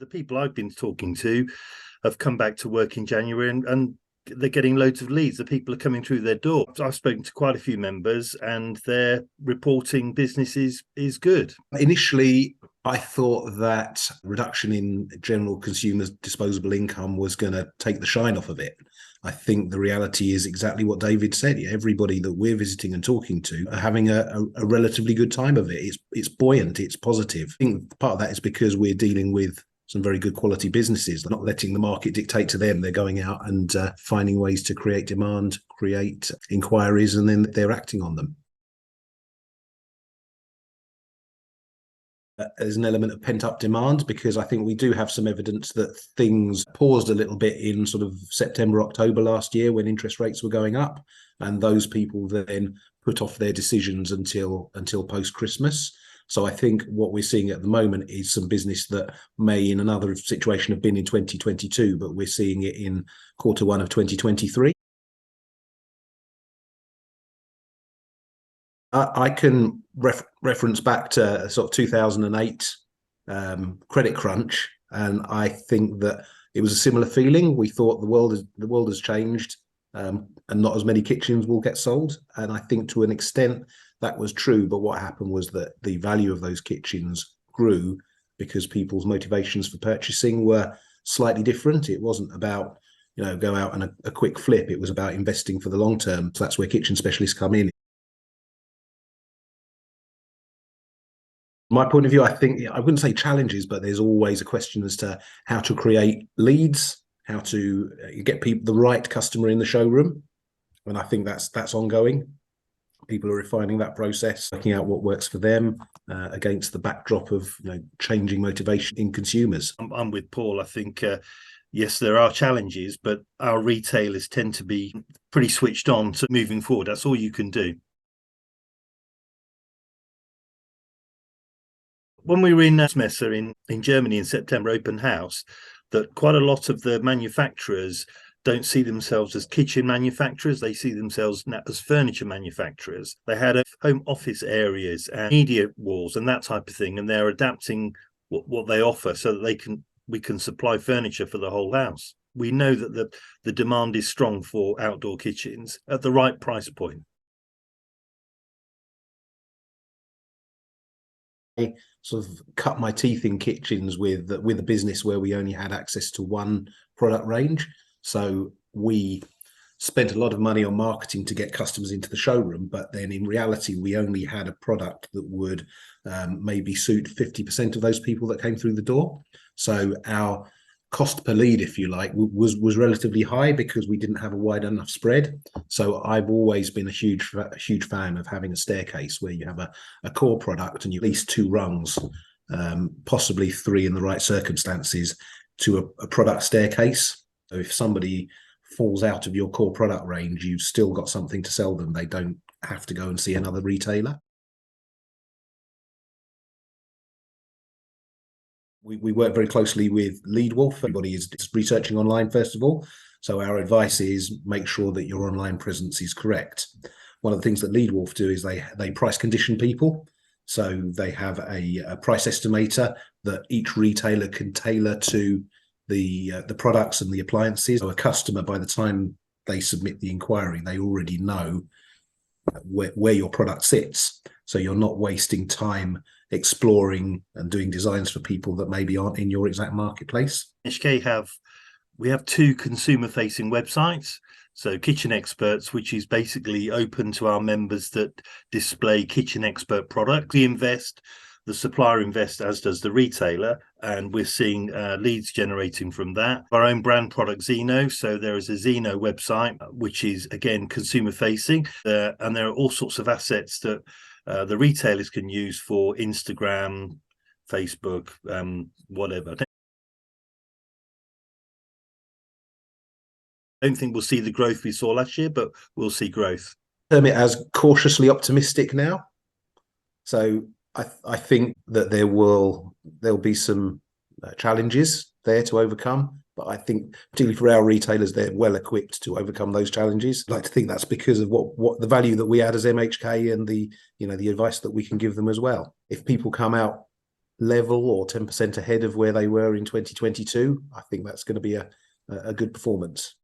people I've been talking to have come back to work in January and they're getting loads of leads. The people are coming through their door. I've spoken to quite a few members and they're reporting business is good. Initially, I thought that reduction in general consumers' disposable income was going to take the shine off of it. I think the reality is exactly what David said. Everybody that we're visiting and talking to are having a relatively good time of it. It's buoyant, it's positive. I think part of that is because we're dealing with some very good quality businesses. They're not letting the market dictate to them. They're going out and finding ways to create demand, create inquiries, and then they're acting on them. There's an element of pent-up demand because I think we do have some evidence that things paused a little bit in sort of September, October last year when interest rates were going up, and those people then put off their decisions until post-Christmas. So I think what we're seeing at the moment is some business that may in another situation have been in 2022, but we're seeing it in Q1 of 2023. I can reference back to sort of 2008 credit crunch, and I think that it was a similar feeling. We thought the world has changed, and not as many kitchens will get sold. And I think to an extent that was true. But what happened was that the value of those kitchens grew because people's motivations for purchasing were slightly different. It wasn't about go out and a quick flip. It was about investing for the long term. So that's where kitchen specialists come in. My point of view, I think I wouldn't say challenges, but there's always a question as to how to create leads, how to get the right customer in the showroom, and I think that's ongoing. People are refining that process, working out what works for them against the backdrop of changing motivation in consumers. I'm with Paul. I think yes, there are challenges, but our retailers tend to be pretty switched on to moving forward. That's all you can do. When we were in Messer in Germany in September, open house, that quite a lot of the manufacturers don't see themselves as kitchen manufacturers. They see themselves as furniture manufacturers. They had home office areas and media walls and that type of thing, and they're adapting what they offer so that we can supply furniture for the whole house. We know that the demand is strong for outdoor kitchens at the right price point. Sort of cut my teeth in kitchens with a business where we only had access to one product range. So we spent a lot of money on marketing to get customers into the showroom, but then in reality, we only had a product that would maybe suit 50% of those people that came through the door. So our cost per lead, if you like, was relatively high because we didn't have a wide enough spread. So I've always been a huge fan of having a staircase where you have a core product and you at least two rungs, possibly three in the right circumstances, to a product staircase. So if somebody falls out of your core product range, you've still got something to sell them. They don't have to go and see another retailer. We work very closely with LeadWolf. Everybody is researching online, first of all. So our advice is make sure that your online presence is correct. One of the things that LeadWolf do is they price condition people. So they have a price estimator that each retailer can tailor to the products and the appliances. So a customer, by the time they submit the inquiry, they already know where your product sits. So you're not wasting time exploring and doing designs for people that maybe aren't in your exact marketplace. MHK we have two consumer-facing websites. So Kitchen Experts, which is basically open to our members that display Kitchen Expert products. The supplier invests, as does the retailer, and we're seeing leads generating from that. Our own brand product, Zeno. So there is a Zeno website, which is, again, consumer-facing. And there are all sorts of assets that the retailers can use for Instagram, Facebook, whatever. I don't think we'll see the growth we saw last year, but we'll see growth. Term it as cautiously optimistic now. So I think that there'll be some challenges there to overcome, but I think particularly for our retailers, they're well equipped to overcome those challenges. I'd like to think that's because of what the value that we add as MHK and the advice that we can give them as well. If people come out level or 10% ahead of where they were in 2022, I think that's going to be a good performance.